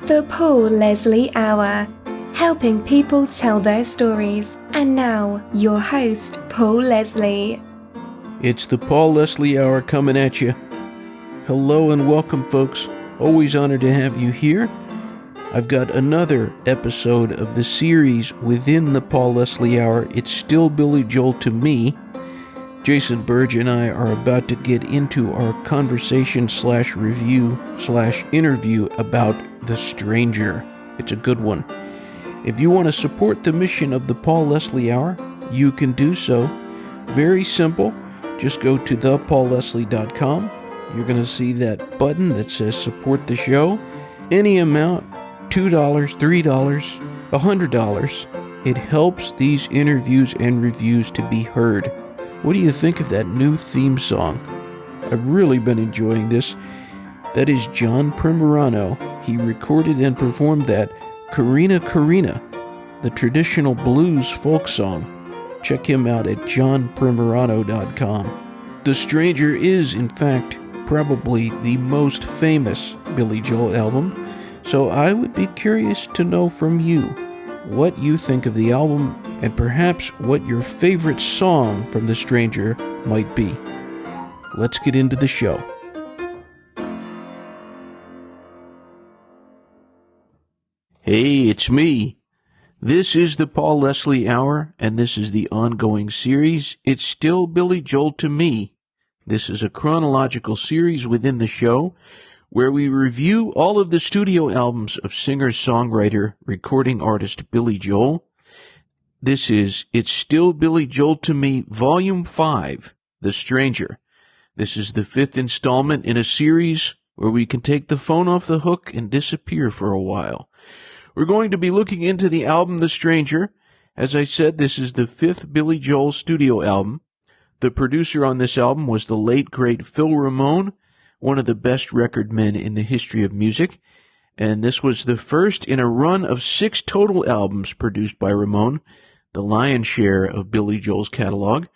The Paul Leslie Hour, helping people tell their stories. And now, your host, Paul Leslie. It's the Paul Leslie Hour coming at you. Hello and welcome, folks. Always honored to have you here. I've got another episode of the series within the Paul Leslie Hour. It's still Billy Joel to me. Jason Burge and I are about to get into our conversation/review/interview about The Stranger. It's a good one. If you want to support the mission of the Paul Leslie Hour, you can do so. Very simple. Just go to thepaulleslie.com. You're going to see that button that says support the show. Any amount, $2, $3, $100. It helps these interviews and reviews to be heard. What do you think of that new theme song? I've really been enjoying this. That is John Primorano. He recorded and performed that Carina Carina, the traditional blues folk song. Check him out at johnprimorano.com. The Stranger is, in fact, probably the most famous Billy Joel album, so I would be curious to know from you what you think of the album and perhaps what your favorite song from The Stranger might be. Let's get into the show. Hey, it's me. This is the Paul Leslie Hour, and this is the ongoing series, It's Still Billy Joel to Me. This is a chronological series within the show where we review all of the studio albums of singer-songwriter, recording artist Billy Joel. This is It's Still Billy Joel to Me, Volume 5, The Stranger. This is the 5th installment in a series where we can take the phone off the hook and disappear for a while. We're going to be looking into the album The Stranger. As I said, this is the 5th Billy Joel studio album. The producer on this album was the late, great Phil Ramone, one of the best record men in the history of music. And this was the first in a run of 6 total albums produced by Ramone, the lion's share of Billy Joel's catalog.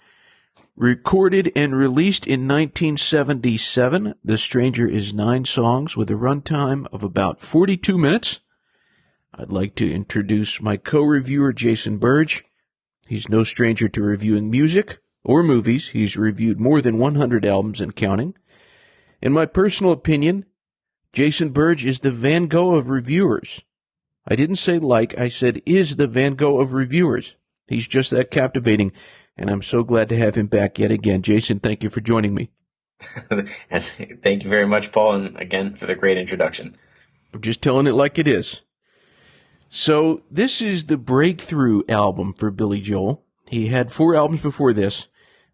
Recorded and released in 1977, The Stranger is 9 songs with a runtime of about 42 minutes. I'd like to introduce my co-reviewer, Jason Burge. He's no stranger to reviewing music or movies. He's reviewed more than 100 albums and counting. In my personal opinion, Jason Burge is the Van Gogh of reviewers. I didn't say I said is the Van Gogh of reviewers. He's just that captivating, and I'm so glad to have him back yet again. Jason, thank you for joining me. Thank you very much, Paul, and again for the great introduction. I'm just telling it like it is. So this is the breakthrough album for Billy Joel. He had 4 albums before this,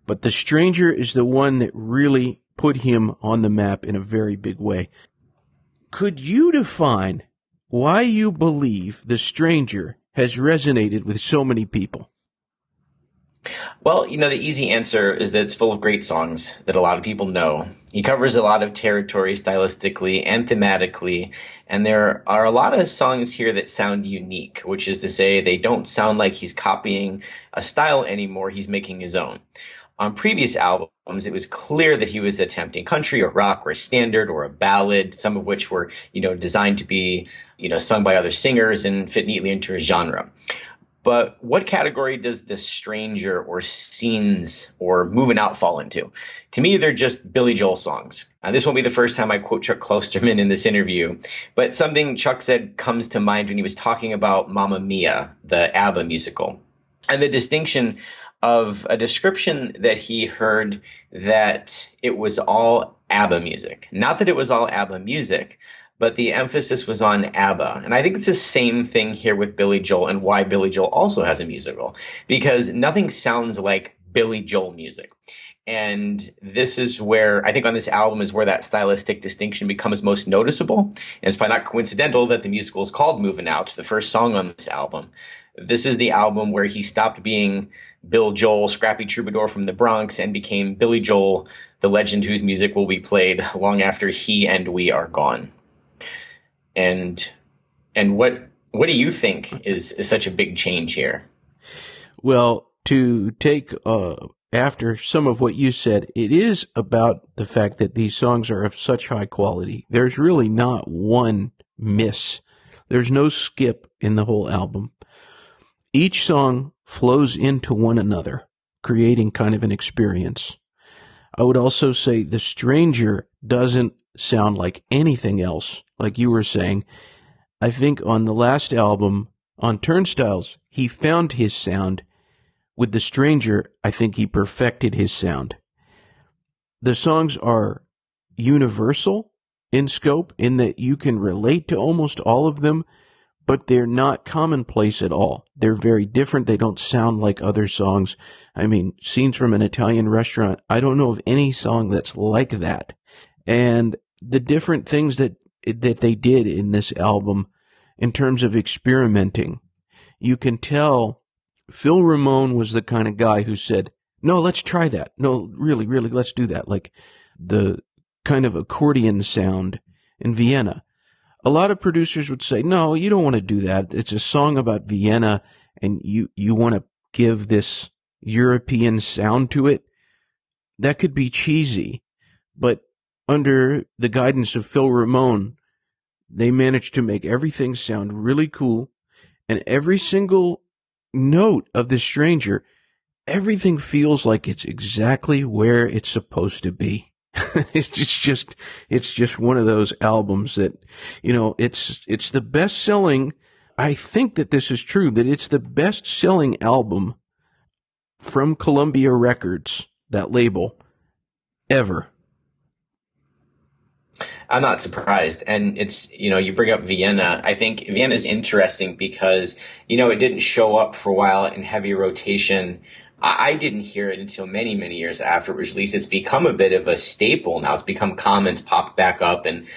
but The Stranger is the one that really put him on the map in a very big way. Could you define why you believe The Stranger has resonated with so many people? Well, the easy answer is that it's full of great songs that a lot of people know. He covers a lot of territory stylistically and thematically, and there are a lot of songs here that sound unique, which is to say they don't sound like he's copying a style anymore, he's making his own. On previous albums, it was clear that he was attempting country or rock or a standard or a ballad, some of which were, designed to be, sung by other singers and fit neatly into a genre. But what category does The Stranger or Scenes or Moving Out fall into? To me, they're just Billy Joel songs. This won't be the first time I quote Chuck Klosterman in this interview, but something Chuck said comes to mind when he was talking about Mamma Mia, the ABBA musical, and the distinction of a description that he heard that it was all ABBA music. Not that it was all ABBA music, but the emphasis was on ABBA. And I think it's the same thing here with Billy Joel and why Billy Joel also has a musical, because nothing sounds like Billy Joel music. And this is where I think on this album is where that stylistic distinction becomes most noticeable. And it's probably not coincidental that the musical is called Moving Out, the first song on this album. This is the album where he stopped being Bill Joel, scrappy troubadour from the Bronx, and became Billy Joel, the legend whose music will be played long after he and we are gone. And what do you think is such a big change here? Well, to take after some of what you said, it is about the fact that these songs are of such high quality. There's really not one miss There's no skip in the whole album. Each song flows into one another, creating kind of an experience. I would also say The Stranger doesn't sound like anything else, like you were saying. I think on the last album, on Turnstiles, he found his sound. With The Stranger, I think he perfected his sound. The songs are universal in scope in that you can relate to almost all of them, but they're not commonplace at all. They're very different. They don't sound like other songs. I mean, Scenes from an Italian Restaurant, I don't know of any song that's like that. And the different things that they did in this album in terms of experimenting, you can tell Phil Ramone was the kind of guy who said, no, let's try that. No, really, let's do that. Like the kind of accordion sound in Vienna. A lot of producers would say, no, you don't want to do that. It's a song about Vienna, and you want to give this European sound to it. That could be cheesy. But under the guidance of Phil Ramone, they managed to make everything sound really cool. And every single note of The Stranger, everything feels like it's exactly where it's supposed to be. It's just one of those albums that, it's the best selling. I think that this is true, that it's the best selling album from Columbia Records, that label, ever. I'm not surprised. And it's, you bring up Vienna. I think Vienna is interesting because, it didn't show up for a while in heavy rotation. I didn't hear it until many, many years after it was released. It's become a bit of a staple now. It's become common. It's popped back up in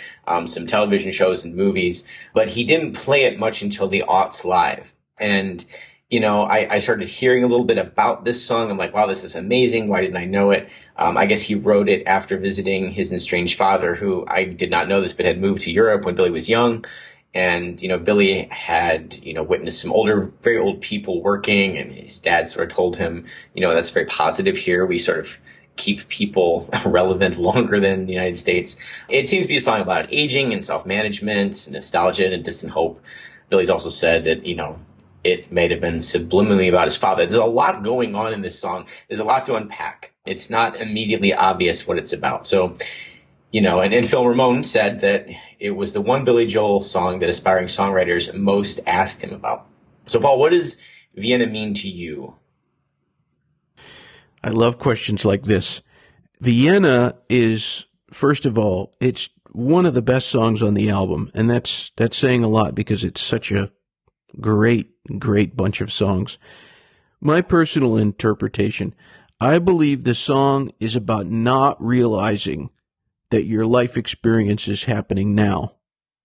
some television shows and movies. But he didn't play it much until the aughts live. And, I started hearing a little bit about this song. I'm like, wow, this is amazing. Why didn't I know it? I guess he wrote it after visiting his estranged father, who I did not know this, but had moved to Europe when Billy was young. And, Billy had, witnessed some very old people working, and his dad sort of told him, that's very positive here. We sort of keep people relevant longer than the United States. It seems to be a song about aging and self-management, nostalgia, and distant hope. Billy's also said that, it may have been subliminally about his father. There's a lot going on in this song. There's a lot to unpack. It's not immediately obvious what it's about. So, and Phil Ramone said that it was the one Billy Joel song that aspiring songwriters most asked him about. So, Paul, what does Vienna mean to you? I love questions like this. Vienna is, first of all, it's one of the best songs on the album, and that's saying a lot because it's such a great bunch of songs. My personal interpretation, I believe the song is about not realizing that your life experience is happening now,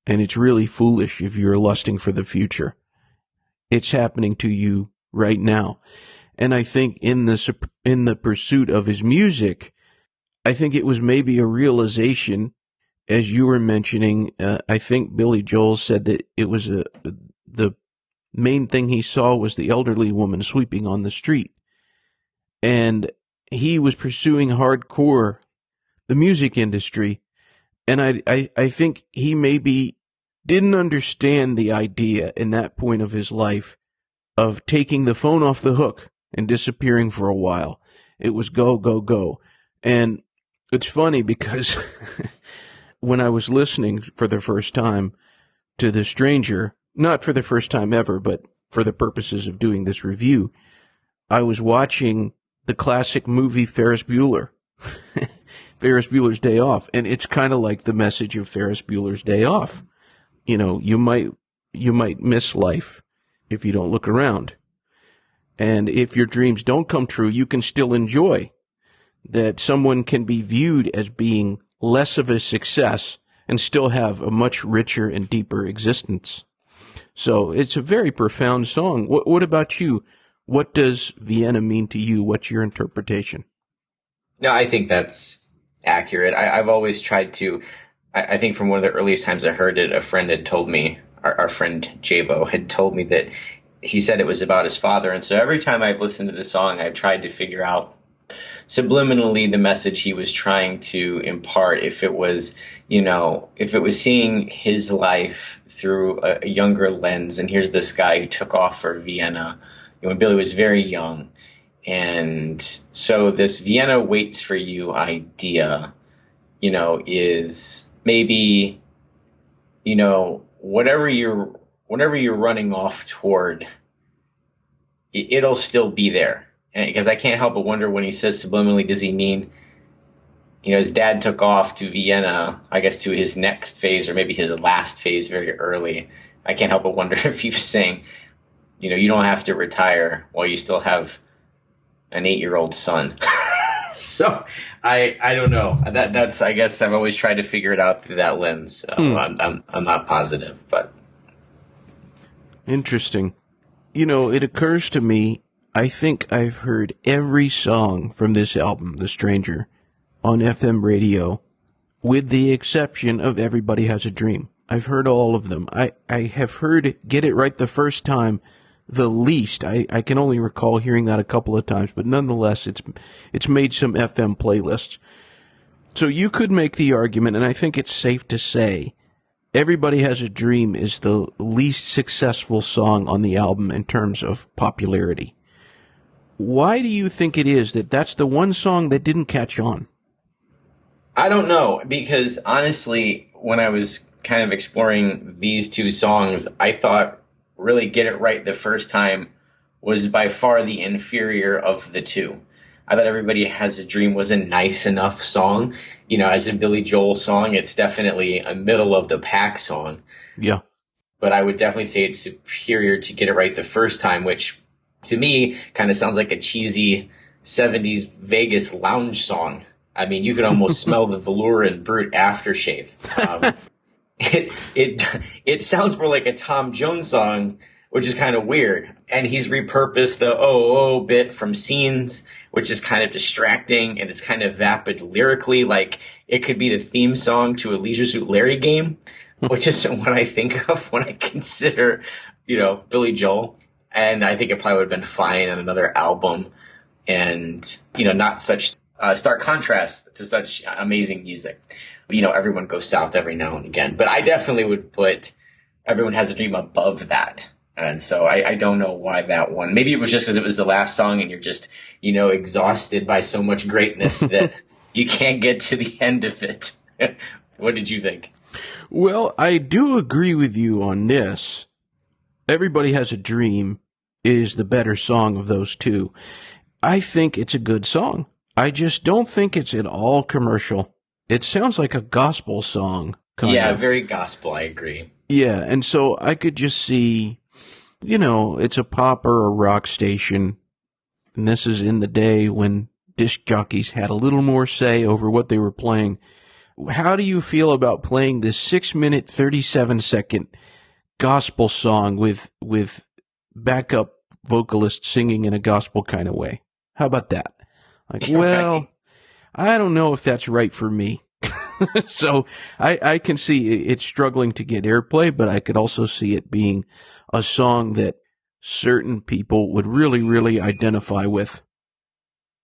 and it's really foolish if you're lusting for the future. It's happening to you right now. And I think in the pursuit of his music, I think it was maybe a realization, as you were mentioning. I think Billy Joel said that it was the main thing he saw was the elderly woman sweeping on the street, and he was pursuing hardcore the music industry, and I think he maybe didn't understand the idea in that point of his life of taking the phone off the hook and disappearing for a while. It was go, go, go. And it's funny because when I was listening for the first time to The Stranger, not for the first time ever, but for the purposes of doing this review, I was watching the classic movie Ferris Bueller. Ferris Bueller's Day Off. And it's kind of like the message of Ferris Bueller's Day Off. You might miss life if you don't look around. And if your dreams don't come true, you can still enjoy that someone can be viewed as being less of a success and still have a much richer and deeper existence. So it's a very profound song. What about you? What does Vienna mean to you? What's your interpretation? No, I think that's accurate. I've always tried to, I think from one of the earliest times I heard it, a friend had told me, our friend Jabo had told me that he said it was about his father. And so every time I've listened to the song, I've tried to figure out subliminally the message he was trying to impart, if it was, if it was seeing his life through a younger lens. And here's this guy who took off for Vienna when Billy was very young. And so this Vienna waits for you idea, is maybe, whatever you're running off toward, it'll still be there. And because I can't help but wonder, when he says subliminally, does he mean, his dad took off to Vienna, I guess to his next phase, or maybe his last phase very early. I can't help but wonder if he was saying, you don't have to retire while you still have an 8-year-old son. So I don't know. That's, I guess I've always tried to figure it out through that lens. So I'm not positive, but Interesting. It occurs to me, I think I've heard every song from this album, The Stranger, on FM radio, with the exception of Everybody Has a Dream. I've heard all of them. I have heard Get It Right the First Time the least. I can only recall hearing that a couple of times, but nonetheless, it's made some FM playlists. So you could make the argument, and I think it's safe to say, Everybody Has a Dream is the least successful song on the album in terms of popularity. Why do you think it is that that's the one song that didn't catch on? I don't know, because honestly, when I was kind of exploring these two songs, I thought really Get It Right the First Time was by far the inferior of the two. I thought Everybody Has a Dream was a nice enough song. As a Billy Joel song, it's definitely a middle of the pack song. Yeah. But I would definitely say it's superior to Get It Right the First Time, which to me kind of sounds like a cheesy 70s Vegas lounge song. I mean, you could almost smell the velour and brute aftershave. It sounds more like a Tom Jones song, which is kind of weird. And he's repurposed the oh bit from Scenes, which is kind of distracting, and it's kind of vapid lyrically, like it could be the theme song to a Leisure Suit Larry game, which is what I think of when I consider, Billy Joel. And I think it probably would have been fine on another album, and, not such stark contrast to such amazing music. Everyone goes south every now and again. But I definitely would put Everyone Has a Dream above that. And so I don't know why that one. Maybe it was just because it was the last song and you're just, exhausted by so much greatness that you can't get to the end of it. What did you think? Well, I do agree with you on this. Everybody Has a Dream is the better song of those two. I think it's a good song. I just don't think it's at all commercial. It sounds like a gospel song. Yeah, very gospel, I agree. Yeah, and so I could just see, it's a pop or a rock station, and this is in the day when disc jockeys had a little more say over what they were playing. How do you feel about playing this 6-minute, 37-second gospel song with backup vocalists singing in a gospel kind of way? How about that? Like, well, I don't know if that's right for me. So I can see it's struggling to get airplay, but I could also see it being a song that certain people would really, really identify with.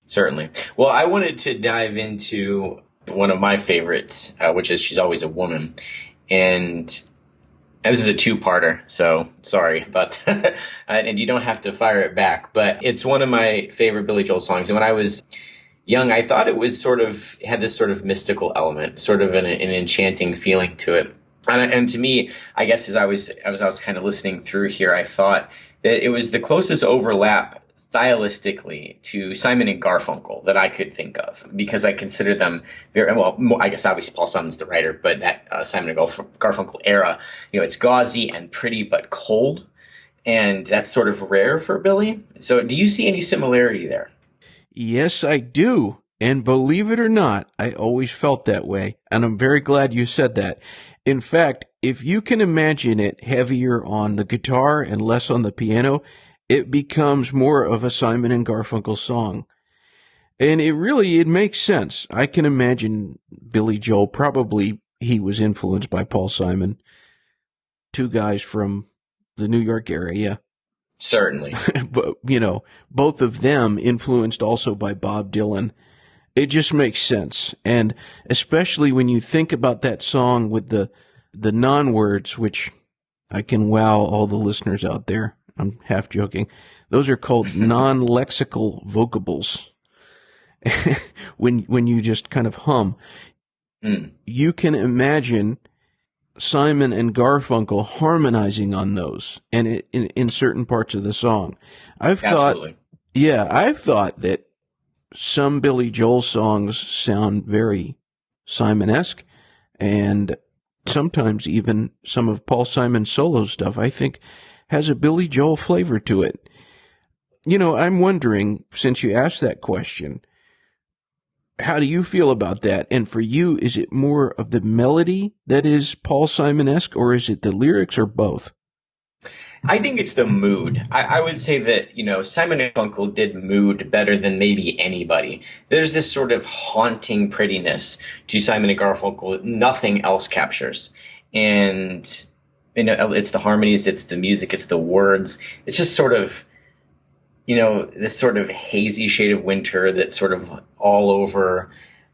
Certainly. Well, I wanted to dive into one of my favorites, which is She's Always a Woman. And this is a two-parter, so sorry about that. And you don't have to fire it back. But it's one of my favorite Billy Joel songs. And when I was young, I thought it was had this sort of mystical element, sort of an enchanting feeling to it. And to me, I guess as I was kind of listening through here, I thought that it was the closest overlap stylistically to Simon and Garfunkel that I could think of, because I consider them very well. I guess obviously Paul Simon's the writer, but that Simon and Garfunkel era, it's gauzy and pretty but cold, and that's sort of rare for Billy. So, do you see any similarity there? Yes, I do. And believe it or not, I always felt that way. And I'm very glad you said that. In fact, if you can imagine it heavier on the guitar and less on the piano, it becomes more of a Simon and Garfunkel song. And it makes sense. I can imagine Billy Joel, probably he was influenced by Paul Simon. Two guys from the New York area. Certainly. But, both of them influenced also by Bob Dylan. It just makes sense. And especially when you think about that song with the non-words, which I can wow all the listeners out there. I'm half joking. Those are called non-lexical vocables. when you just kind of hum, you can imagine Simon and Garfunkel harmonizing on those and in certain parts of the song. Absolutely. I've thought that some Billy Joel songs sound very Simon-esque, and sometimes even some of Paul Simon's solo stuff, I think, has a Billy Joel flavor to it. I'm wondering, since you asked that question, how do you feel about that? And for you, is it more of the melody that is Paul Simon-esque, or is it the lyrics, or both? I think it's the mood. I would say that, Simon and Garfunkel did mood better than maybe anybody. There's this sort of haunting prettiness to Simon and Garfunkel nothing else captures. And, it's the harmonies, it's the music, it's the words. It's just sort of, this sort of hazy shade of winter that's sort of all over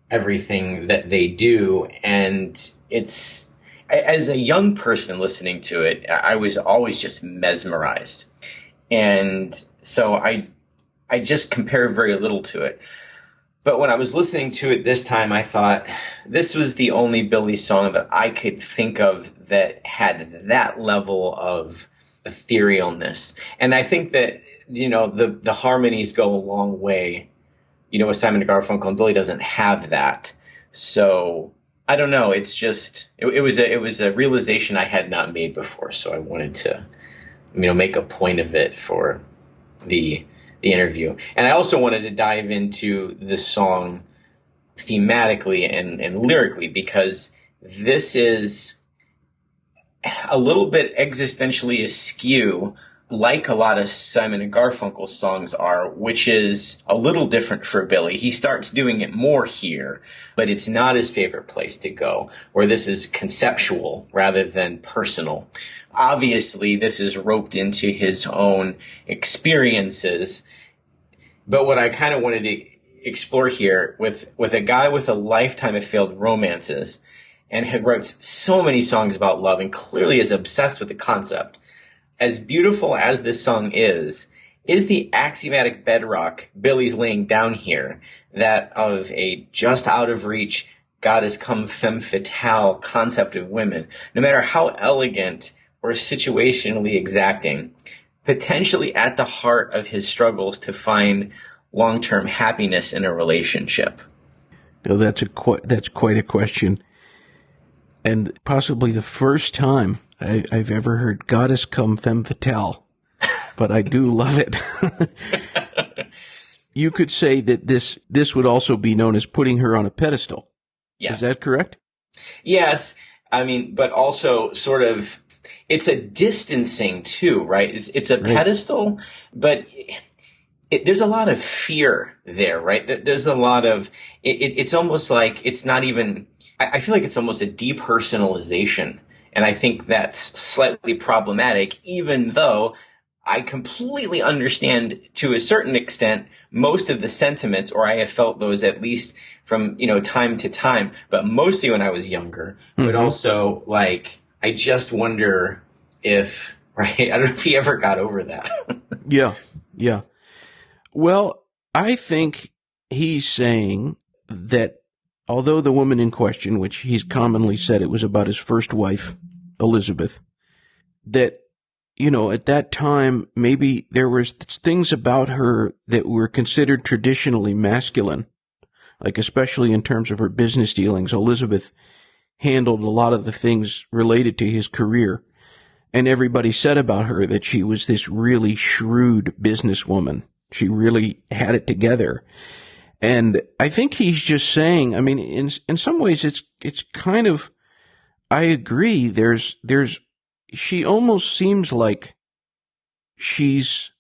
everything that they do. And it's, as a young person listening to it, I was always just mesmerized. And so I just compare very little to it. But when I was listening to it this time, I thought this was the only Billy song that I could think of that had that level of etherealness. And I think that, the harmonies go a long way, with Simon and Garfunkel, and Billy doesn't have that. So I don't know. It's just it was a realization I had not made before, so I wanted to make a point of it for the interview. And I also wanted to dive into the song thematically and lyrically, because this is a little bit existentially askew, like a lot of Simon and Garfunkel songs are, which is a little different for Billy. He starts doing it more here, but it's not his favorite place to go, where this is conceptual rather than personal. Obviously, this is roped into his own experiences, but what I kind of wanted to explore here with a guy with a lifetime of failed romances and had wrote so many songs about love and clearly is obsessed with the concept. As beautiful as this song is the axiomatic bedrock Billy's laying down here, that of a just out of reach, goddess come femme fatale concept of women, no matter how elegant or situationally exacting, potentially at the heart of his struggles to find long-term happiness in a relationship. No, that's quite a question, and possibly the first time I've ever heard goddess come femme fatale, but I do love it. You could say that this would also be known as putting her on a pedestal. Yes. Is that correct? Yes. But also sort of, it's a distancing too, right? It's a pedestal, but there's a lot of fear there, right? There's a lot of, it's almost like it's not even, I feel like it's almost a depersonalization. And I think that's slightly problematic, even though I completely understand to a certain extent most of the sentiments, or I have felt those at least from, time to time, but mostly when I was younger. Mm-hmm. But also, I just wonder if, right, I don't know if he ever got over that. Yeah. Well, I think he's saying that although the woman in question, which he's commonly said it was about his first wife, Elizabeth, that, at that time, maybe there was things about her that were considered traditionally masculine, like especially in terms of her business dealings. Elizabeth handled a lot of the things related to his career, and everybody said about her that she was this really shrewd businesswoman. She really had it together. And I think he's just saying, in some ways it's kind of, I agree. She almost seems like she's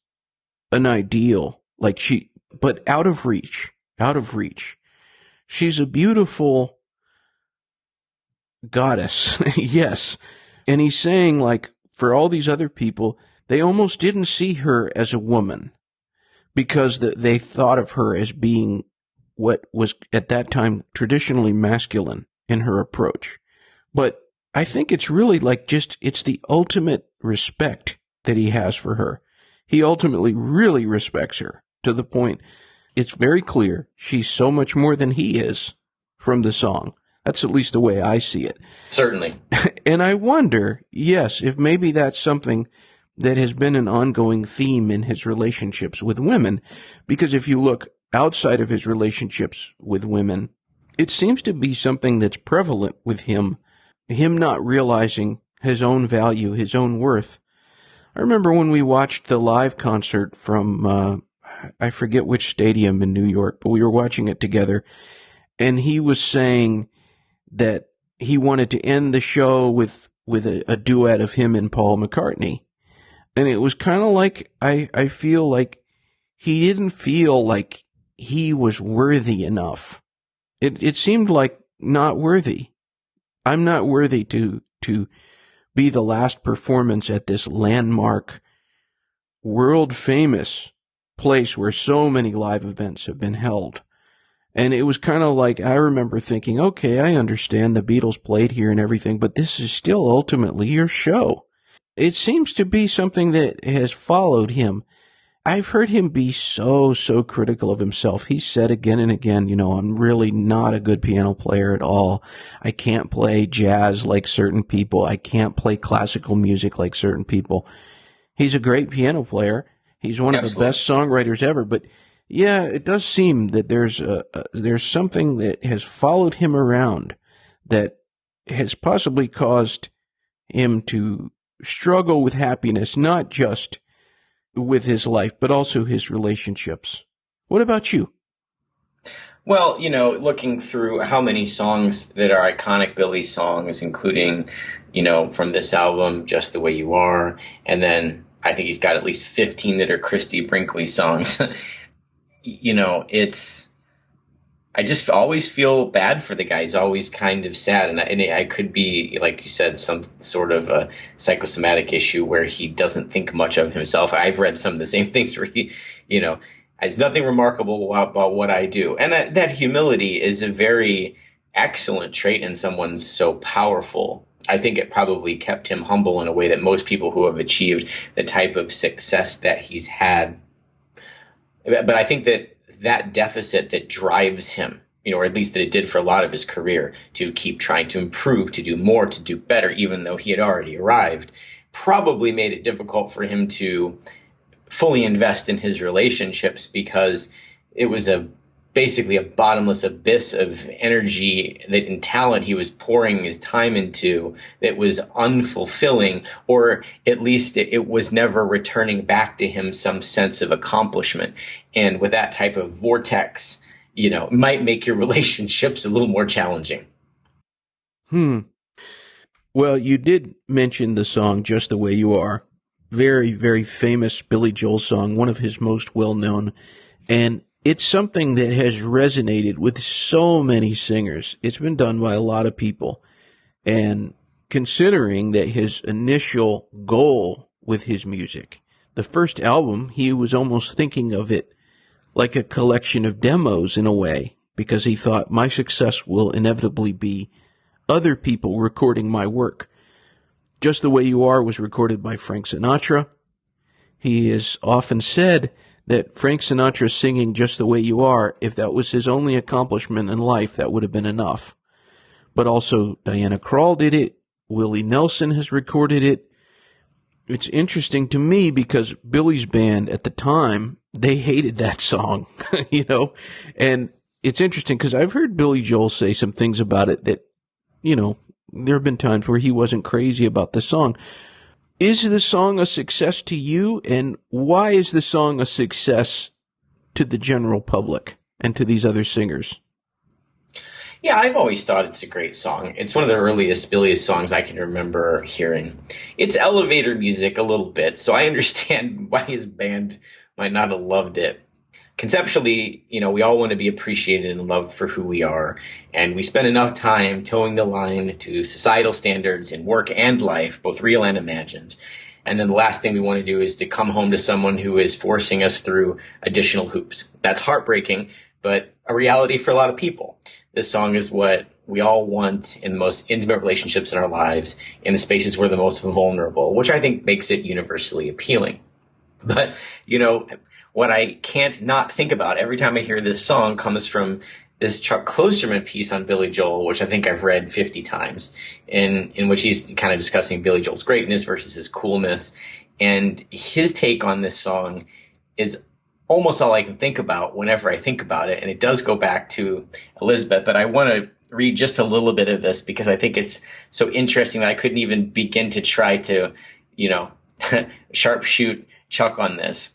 an ideal, but out of reach. She's a beautiful goddess. Yes. And he's saying, for all these other people, they almost didn't see her as a woman because they thought of her as being what was at that time traditionally masculine in her approach. But I think it's really like it's the ultimate respect that he has for her. He ultimately really respects her to the point it's very clear she's so much more than he is from the song. That's at least the way I see it. Certainly. And I wonder, yes, if maybe that's something that has been an ongoing theme in his relationships with women, because if you look outside of his relationships with women, it seems to be something that's prevalent with him not realizing his own value, his own worth. I remember when we watched the live concert from, I forget which stadium in New York, but we were watching it together, and he was saying that he wanted to end the show with a duet of him and Paul McCartney. And it was kind of like, I feel like he didn't feel like he was worthy enough. It seemed like not worthy. I'm not worthy to be the last performance at this landmark, world famous place where so many live events have been held. And it was kind of like, I remember thinking, okay, I understand the Beatles played here and everything, but this is still ultimately your show. It seems to be something that has followed him. I've heard him be so critical of himself. He said again and again, I'm really not a good piano player at all. I can't play jazz like certain people. I can't play classical music like certain people. He's a great piano player. He's one of the best songwriters ever. But yeah, it does seem that there's something that has followed him around that has possibly caused him to struggle with happiness, not just with his life, but also his relationships. What about you? Well, looking through how many songs that are iconic Billy songs, including, from this album, Just the Way You Are, and then I think he's got at least 15 that are Christy Brinkley songs. I just always feel bad for the guy. He's always kind of sad. And I could be, like you said, some sort of a psychosomatic issue where he doesn't think much of himself. I've read some of the same things where he, has nothing remarkable about what I do. And that humility is a very excellent trait in someone so powerful. I think it probably kept him humble in a way that most people who have achieved the type of success that he's had. But I think that deficit that drives him, or at least that it did for a lot of his career, to keep trying to improve, to do more, to do better, even though he had already arrived, probably made it difficult for him to fully invest in his relationships, because it was basically a bottomless abyss of energy and talent he was pouring his time into that was unfulfilling, or at least it was never returning back to him some sense of accomplishment. And with that type of vortex, it might make your relationships a little more challenging. Well, you did mention the song Just the Way You Are. Very, very famous Billy Joel song, one of his most well-known. And it's something that has resonated with so many singers. It's been done by a lot of people. And considering that his initial goal with his music, the first album, he was almost thinking of it like a collection of demos in a way, because he thought my success will inevitably be other people recording my work. Just the Way You Are was recorded by Frank Sinatra. He has often said that Frank Sinatra singing Just the Way You Are, if that was his only accomplishment in life, that would have been enough. But also Diana Krall did it. Willie Nelson has recorded it. It's interesting to me because Billy's band at the time, they hated that song, and it's interesting because I've heard Billy Joel say some things about it that, there have been times where he wasn't crazy about the song. Is the song a success to you, and why is the song a success to the general public and to these other singers? Yeah, I've always thought it's a great song. It's one of the earliest Billy songs I can remember hearing. It's elevator music a little bit, so I understand why his band might not have loved it. Conceptually, we all want to be appreciated and loved for who we are, and we spend enough time towing the line to societal standards in work and life, both real and imagined. And then the last thing we want to do is to come home to someone who is forcing us through additional hoops. That's heartbreaking, but a reality for a lot of people. This song is what we all want in the most intimate relationships in our lives, in the spaces where we're the most vulnerable, which I think makes it universally appealing. But, what I can't not think about every time I hear this song comes from this Chuck Klosterman piece on Billy Joel, which I think I've read 50 times, in which he's kind of discussing Billy Joel's greatness versus his coolness. And his take on this song is almost all I can think about whenever I think about it. And it does go back to Elizabeth, but I want to read just a little bit of this because I think it's so interesting that I couldn't even begin to try to, sharpshoot Chuck on this.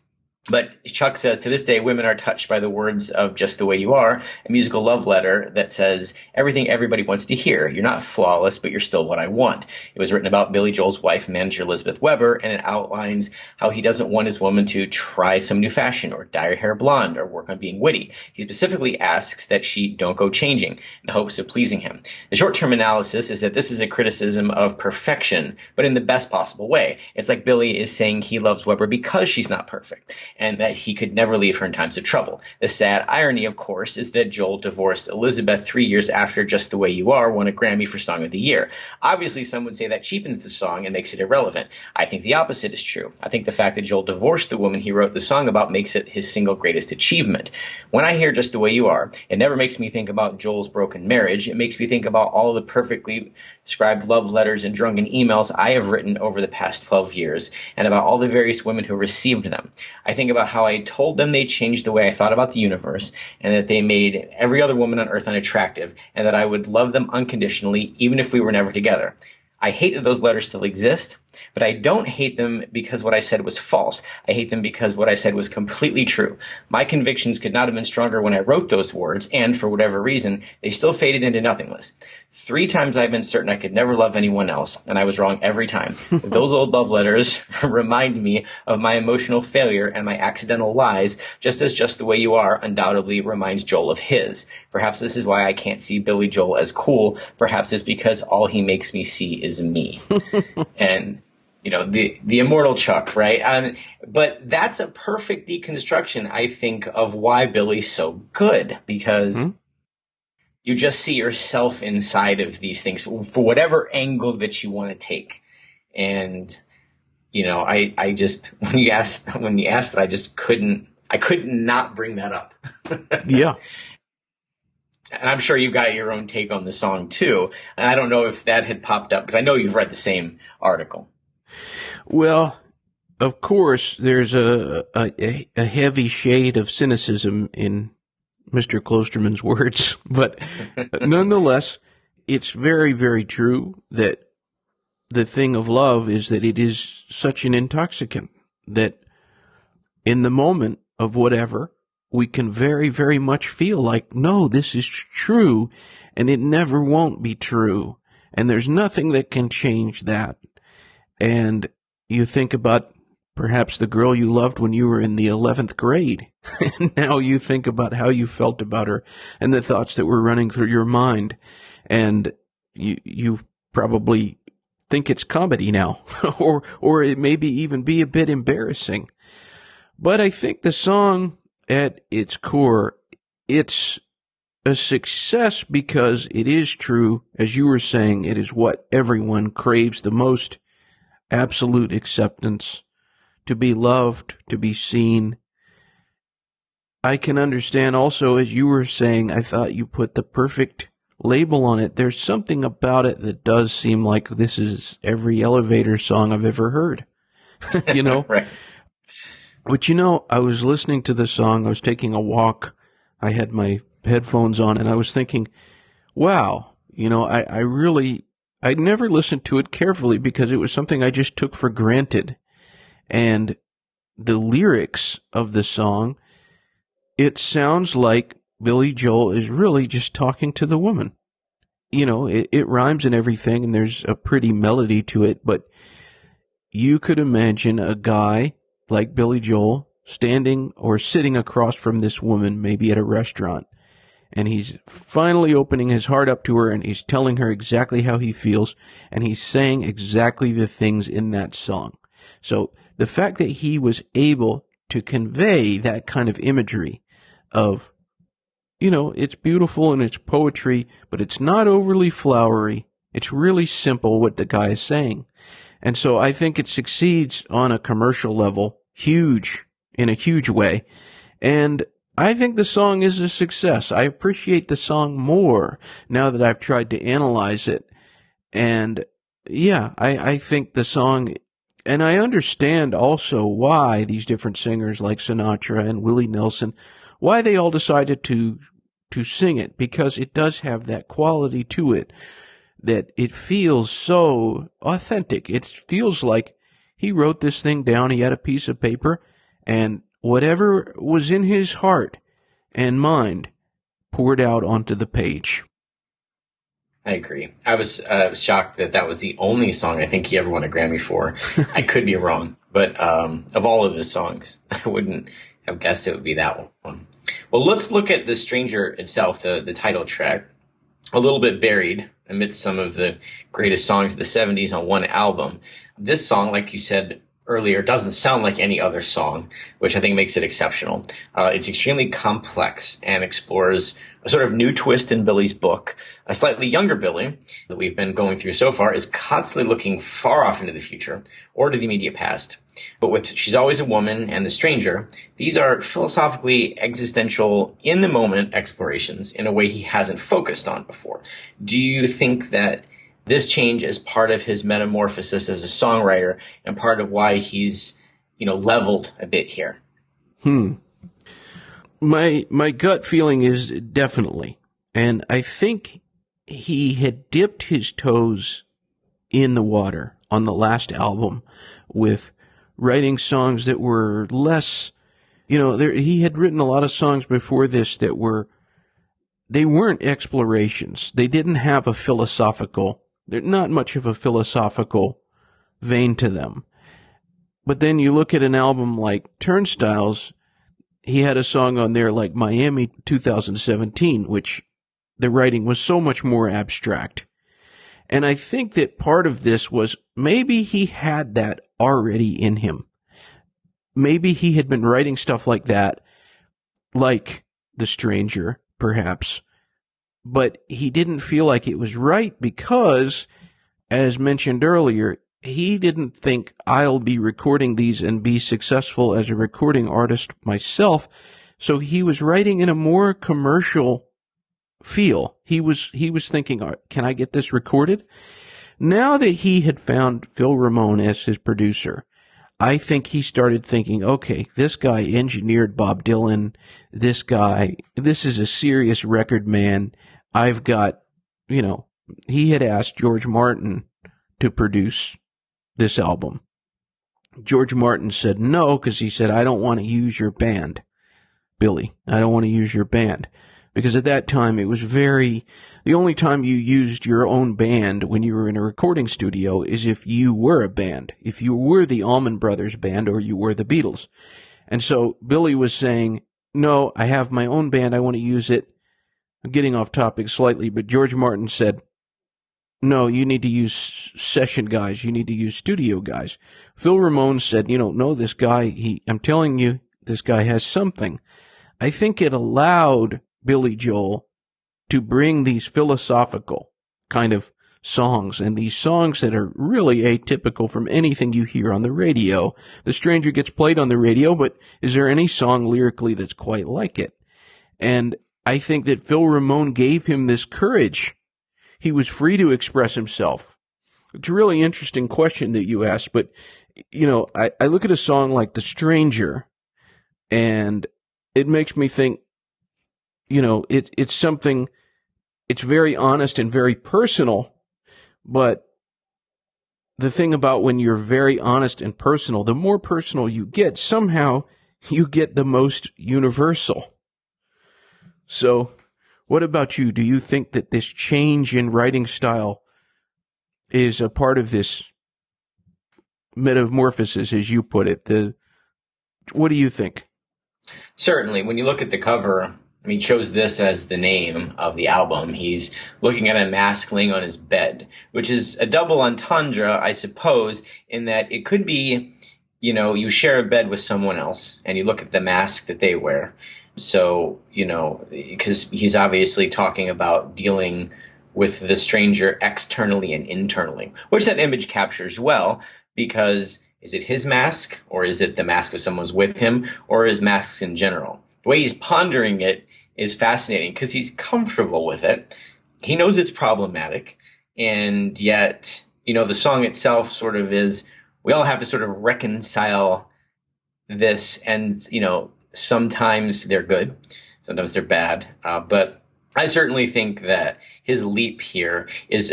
But Chuck says, to this day, women are touched by the words of Just the Way You Are, a musical love letter that says everything everybody wants to hear. You're not flawless, but you're still what I want. It was written about Billy Joel's wife, manager Elizabeth Weber, and it outlines how he doesn't want his woman to try some new fashion or dye her hair blonde or work on being witty. He specifically asks that she don't go changing in the hopes of pleasing him. The short-term analysis is that this is a criticism of perfection, but in the best possible way. It's like Billy is saying he loves Weber because she's not perfect, and that he could never leave her in times of trouble. The sad irony, of course, is that Joel divorced Elizabeth 3 years after Just the Way You Are won a Grammy for Song of the Year. Obviously, some would say that cheapens the song and makes it irrelevant. I think the opposite is true. I think the fact that Joel divorced the woman he wrote the song about makes it his single greatest achievement. When I hear Just the Way You Are, it never makes me think about Joel's broken marriage. It makes me think about all the perfectly scribed love letters and drunken emails I have written over the past 12 years, and about all the various women who received them. I think about how I told them they changed the way I thought about the universe, and that they made every other woman on earth unattractive, and that I would love them unconditionally, even if we were never together. I hate that those letters still exist, but I don't hate them because what I said was false. I hate them because what I said was completely true. My convictions could not have been stronger when I wrote those words, and for whatever reason, they still faded into nothingness. 3 times I've been certain I could never love anyone else, and I was wrong every time. Those old love letters remind me of my emotional failure and my accidental lies, just as Just the Way You Are undoubtedly reminds Joel of his. Perhaps this is why I can't see Billy Joel as cool. Perhaps it's because all he makes me see is me. And the immortal Chuck, right? But that's a perfect deconstruction, I think, of why Billy's so good, because you just see yourself inside of these things for whatever angle that you want to take. And I just when you asked it, I couldn't not bring that up. Yeah. And I'm sure you got your own take on the song too. And I don't know if that had popped up because I know you've read the same article. Well, of course, there's a heavy shade of cynicism in Mr. Klosterman's words, but nonetheless, it's very, very true that the thing of love is that it is such an intoxicant that in the moment of whatever, we can very, very much feel like, no, this is true, and it never won't be true, and there's nothing that can change that. And you think about perhaps the girl you loved when you were in the 11th grade, and now you think about how you felt about her and the thoughts that were running through your mind, and you probably think it's comedy now, or it maybe even be a bit embarrassing. But I think the song, at its core, it's a success because it is true, as you were saying, it is what everyone craves the most, absolute acceptance, to be loved, to be seen. I can understand also, as you were saying, I thought you put the perfect label on it. There's something about it that does seem like this is every elevator song I've ever heard. Right. But I was listening to the song, I was taking a walk, I had my headphones on, and I was thinking, wow, I'd never listened to it carefully because it was something I just took for granted. And the lyrics of the song, it sounds like Billy Joel is really just talking to the woman. It rhymes and everything, and there's a pretty melody to it, but you could imagine a guy like Billy Joel standing or sitting across from this woman, maybe at a restaurant, and he's finally opening his heart up to her, and he's telling her exactly how he feels, and he's saying exactly the things in that song. So the fact that he was able to convey that kind of imagery of, it's beautiful and it's poetry, but it's not overly flowery. It's really simple what the guy is saying. And so I think it succeeds on a commercial level, in a huge way. And I think the song is a success. I appreciate the song more now that I've tried to analyze it. And yeah, I think the song, and I understand also why these different singers like Sinatra and Willie Nelson, why they all decided to sing it, because it does have that quality to it, that it feels so authentic. It feels like he wrote this thing down, he had a piece of paper, and whatever was in his heart and mind poured out onto the page. I agree. I was shocked that was the only song I think he ever won a Grammy for. I could be wrong, but of all of his songs, I wouldn't have guessed it would be that one. Well, let's look at The Stranger itself, the title track, a little bit buried amidst some of the greatest songs of the 70s on one album. This song, like you said earlier, doesn't sound like any other song, which I think makes it exceptional. It's extremely complex and explores a sort of new twist in Billy's book. A slightly younger Billy that we've been going through so far is constantly looking far off into the future or to the immediate past. But with She's Always a Woman and The Stranger, these are philosophically existential, in-the-moment explorations in a way he hasn't focused on before. Do you think that this change is part of his metamorphosis as a songwriter and part of why he's, leveled a bit here? My gut feeling is definitely. And I think he had dipped his toes in the water on the last album with writing songs that were less, he had written a lot of songs before this that they weren't explorations. They didn't have not much of a philosophical vein to them. But then you look at an album like Turnstiles, he had a song on there like Miami 2017, which the writing was so much more abstract. And I think that part of this was maybe he had that already in him. Maybe he had been writing stuff like that, like The Stranger, perhaps, but he didn't feel like it was right because, as mentioned earlier, he didn't think I'll be recording these and be successful as a recording artist myself. So he was writing in a more commercial feel. He was thinking, can I get this recorded? Now that he had found Phil Ramone as his producer, I think he started thinking, okay, this guy engineered Bob Dylan. This is a serious record man. I've got, he had asked George Martin to produce this album. George Martin said no, because he said, I don't want to use your band, Billy. I don't want to use your band. Because at that time, it was the only time you used your own band when you were in a recording studio is if you were a band, if you were the Allman Brothers band or you were the Beatles. And so Billy was saying, no, I have my own band, I want to use it. I'm getting off topic slightly, but George Martin said, no, you need to use session guys, you need to use studio guys. Phil Ramone said, no, this guy, I'm telling you, this guy has something. I think it allowed Billy Joel to bring these philosophical kind of songs, and these songs that are really atypical from anything you hear on the radio. The Stranger gets played on the radio, but is there any song lyrically that's quite like it? And I think that Phil Ramone gave him this courage. He was free to express himself. It's a really interesting question that you asked, but, I look at a song like The Stranger, and it makes me think, it's something, it's very honest and very personal, but the thing about when you're very honest and personal, the more personal you get, somehow you get the most universal. So, what about you? Do you think that this change in writing style is a part of this metamorphosis, as you put it? What do you think? Certainly. When you look at the cover I mean, he chose this as the name of the album. He's looking at a mask laying on his bed, which is a double entendre, I suppose, in that it could be, you share a bed with someone else and you look at the mask that they wear. So, because he's obviously talking about dealing with the stranger externally and internally, which that image captures well, because is it his mask or is it the mask of someone's with him, or is masks in general? The way he's pondering it is fascinating because he's comfortable with it. He knows it's problematic, and yet, the song itself sort of is, we all have to sort of reconcile this, and, sometimes they're good, sometimes they're bad. But I certainly think that his leap here is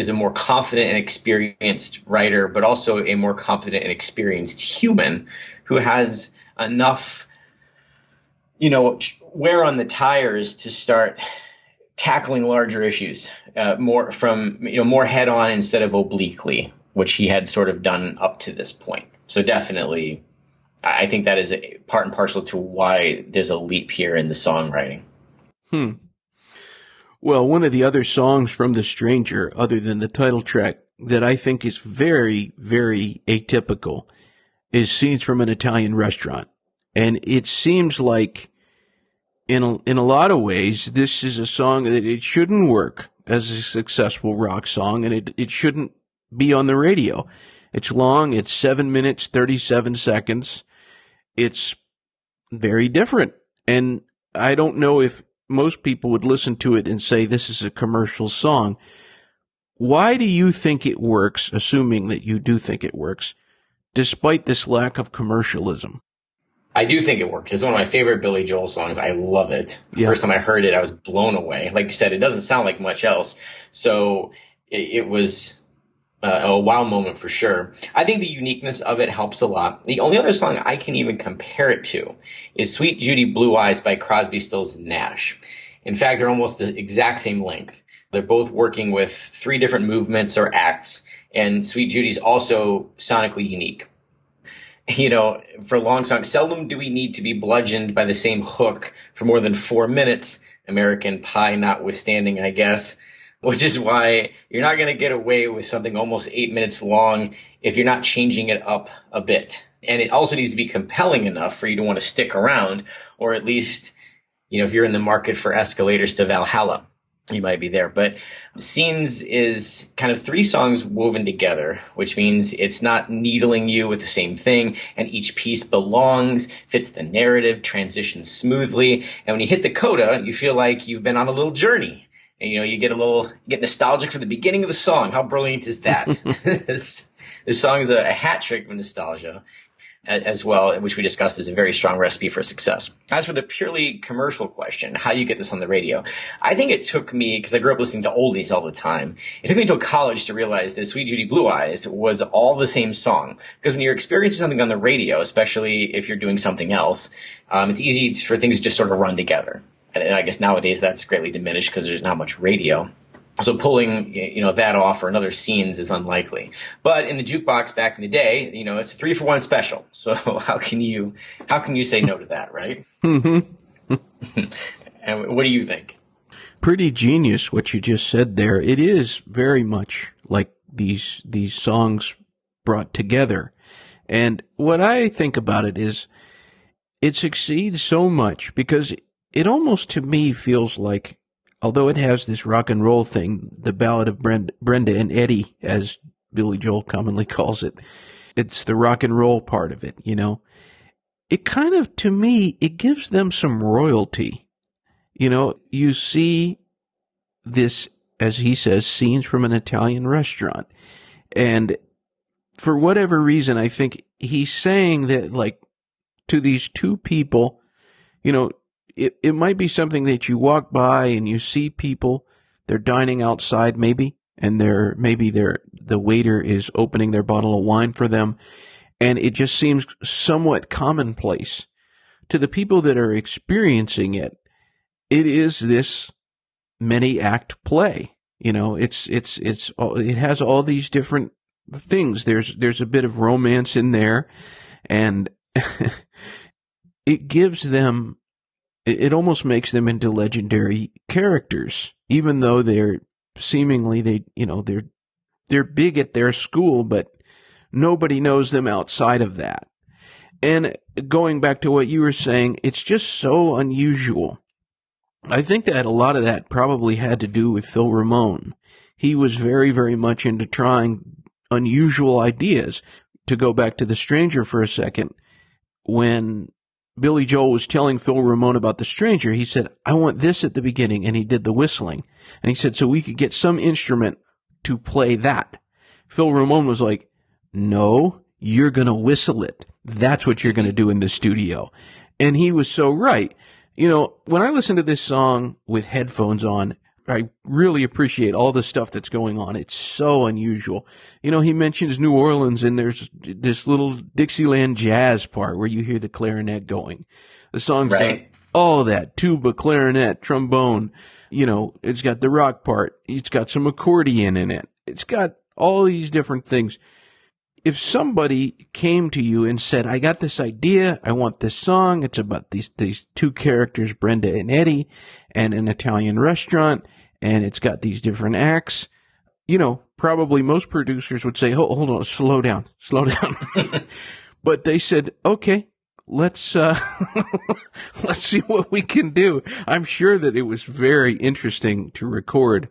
a more confident and experienced writer, but also a more confident and experienced human who has enough, wear on the tires to start tackling larger issues more head on instead of obliquely, which he had sort of done up to this point. So definitely, I think that is a part and parcel to why there's a leap here in the songwriting. Well, one of the other songs from The Stranger, other than the title track, that I think is very, very atypical is Scenes from an Italian Restaurant. And it seems like in a lot of ways, this is a song that it shouldn't work as a successful rock song, and it shouldn't be on the radio. It's long. It's 7 minutes, 37 seconds. It's very different. And I don't know if most people would listen to it and say this is a commercial song. Why do you think it works, assuming that you do think it works, despite this lack of commercialism? I do think it works. It's one of my favorite Billy Joel songs. I love it. The first time I heard it, I was blown away. Like you said, it doesn't sound like much else. So it was a wow moment for sure. I think the uniqueness of it helps a lot. The only other song I can even compare it to is Sweet Judy Blue Eyes by Crosby, Stills, and Nash. In fact, they're almost the exact same length. They're both working with 3 different movements or acts, and Sweet Judy's also sonically unique. For a long song, seldom do we need to be bludgeoned by the same hook for more than 4 minutes, American Pie notwithstanding, I guess, which is why you're not going to get away with something almost 8 minutes long if you're not changing it up a bit. And it also needs to be compelling enough for you to want to stick around, or at least, if you're in the market for escalators to Valhalla, you might be there. But Scenes is kind of 3 songs woven together, which means it's not needling you with the same thing, and each piece belongs, fits the narrative, transitions smoothly. And when you hit the coda, you feel like you've been on a little journey. And, you get nostalgic for the beginning of the song. How brilliant is that? This song is a hat trick of nostalgia as well, which we discussed is a very strong recipe for success. As for the purely commercial question, how do you get this on the radio? I think it took me, because I grew up listening to oldies all the time, it took me until college to realize that Sweet Judy Blue Eyes was all the same song. Because when you're experiencing something on the radio, especially if you're doing something else, it's easy for things to just sort of run together. And I guess nowadays that's greatly diminished because there's not much radio. So pulling, that off for another Scenes is unlikely. But in the jukebox back in the day, it's a 3-for-1 special. So how can you say no to that, right? Mm-hmm. And what do you think? Pretty genius what you just said there. It is very much like these songs brought together. And what I think about it is it succeeds so much because it almost to me feels like, although it has this rock and roll thing, the Ballad of Brenda and Eddie, as Billy Joel commonly calls it, it's the rock and roll part of it, It kind of, to me, it gives them some royalty. You see this, as he says, scenes from an Italian restaurant. And for whatever reason, I think he's saying that, like, to these 2 people, it might be something that you walk by and you see people, they're dining outside maybe, and the waiter is opening their bottle of wine for them, and it just seems somewhat commonplace. To the people that are experiencing it, it is this many-act play. It has all these different things. There's a bit of romance in there, and it gives them it almost makes them into legendary characters, even though they're seemingly, they're big at their school, but nobody knows them outside of that. And going back to what you were saying, it's just so unusual. I think that a lot of that probably had to do with Phil Ramone. He was very, very much into trying unusual ideas. To go back to The Stranger for a second, when Billy Joel was telling Phil Ramone about The Stranger, he said, I want this at the beginning, and he did the whistling. And he said, so we could get some instrument to play that. Phil Ramone was like, no, you're going to whistle it. That's what you're going to do in the studio. And he was so right. When I listen to this song with headphones on, I really appreciate all the stuff that's going on. It's so unusual. He mentions New Orleans, and there's this little Dixieland jazz part where you hear the clarinet going. The song's got all that, tuba, clarinet, trombone. It's got the rock part. It's got some accordion in it. It's got all these different things. If somebody came to you and said, I got this idea, I want this song, it's about these two characters, Brenda and Eddie, and an Italian restaurant, and it's got these different acts, probably most producers would say, hold on, slow down. But they said, okay, let's let's see what we can do. I'm sure that it was very interesting to record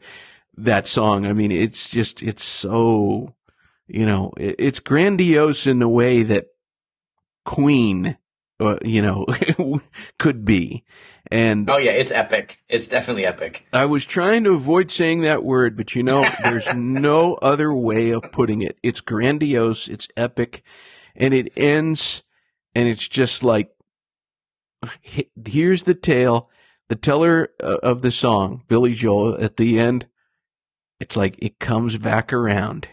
that song. I mean, it's so... it's grandiose in the way that Queen, could be. And oh, yeah, it's epic. It's definitely epic. I was trying to avoid saying that word, but there's no other way of putting it. It's grandiose, it's epic, and it ends, and it's just like, here's the tale. The teller of the song, Billy Joel, at the end, it's like it comes back around.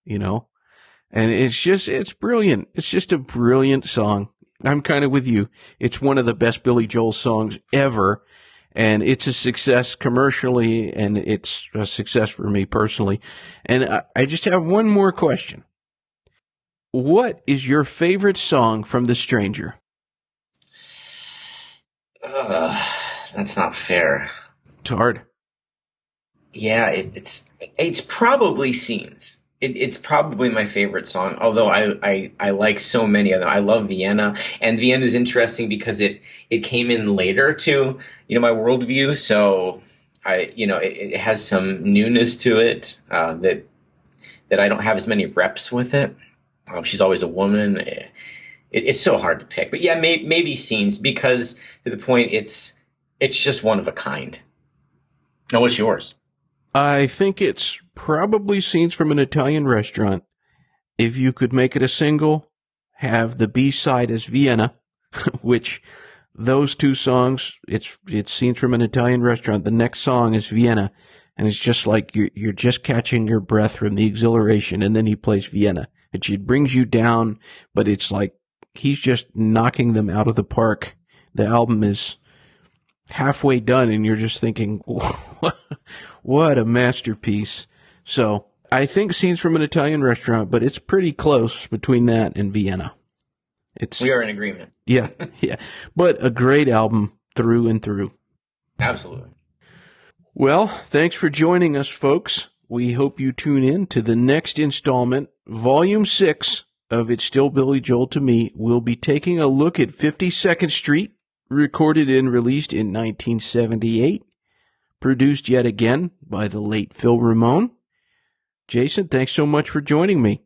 And it's brilliant. It's just a brilliant song. I'm kind of with you. It's one of the best Billy Joel songs ever, and it's a success commercially, and it's a success for me personally. And I just have one more question. What is your favorite song from The Stranger? That's not fair. It's hard. Yeah, it's probably Scenes. It's probably my favorite song, although I like so many of them. I love Vienna, and Vienna is interesting because it came in later to my worldview, so it has some newness to it that I don't have as many reps with it. She's always a woman. It's so hard to pick, but yeah, maybe Scenes, because to the point it's just one of a kind. Now, what's yours? I think it's probably Scenes from an Italian Restaurant. If you could make it a single, have the B-side as Vienna, which those two songs, it's Scenes from an Italian Restaurant. The next song is Vienna, and it's just like you're just catching your breath from the exhilaration, and then he plays Vienna. It brings you down, but it's like he's just knocking them out of the park. The album is halfway done, and you're just thinking, what a masterpiece. So I think Scenes from an Italian Restaurant, but it's pretty close between that and Vienna. We are in agreement. Yeah. But a great album through and through. Absolutely. Well, thanks for joining us, folks. We hope you tune in to the next installment, Volume 6 of It's Still Billy Joel to Me. We'll be taking a look at 52nd Street, recorded and released in 1978, produced yet again by the late Phil Ramone. Jason, thanks so much for joining me.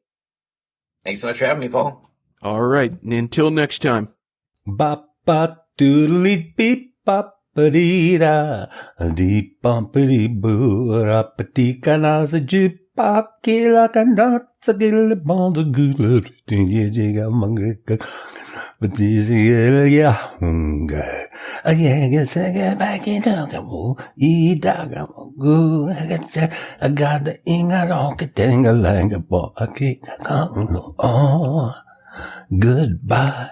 Thanks so much for having me, Paul. All right, until next time. Ba doodly beep bop dee da dee bumpity boo rapati canas a jeep pop killa canot a gill bond a good thing jiga manga but yeah hunger a yeah say back in the e daga go I got the inga rock tinga langa bo a kick oh goodbye.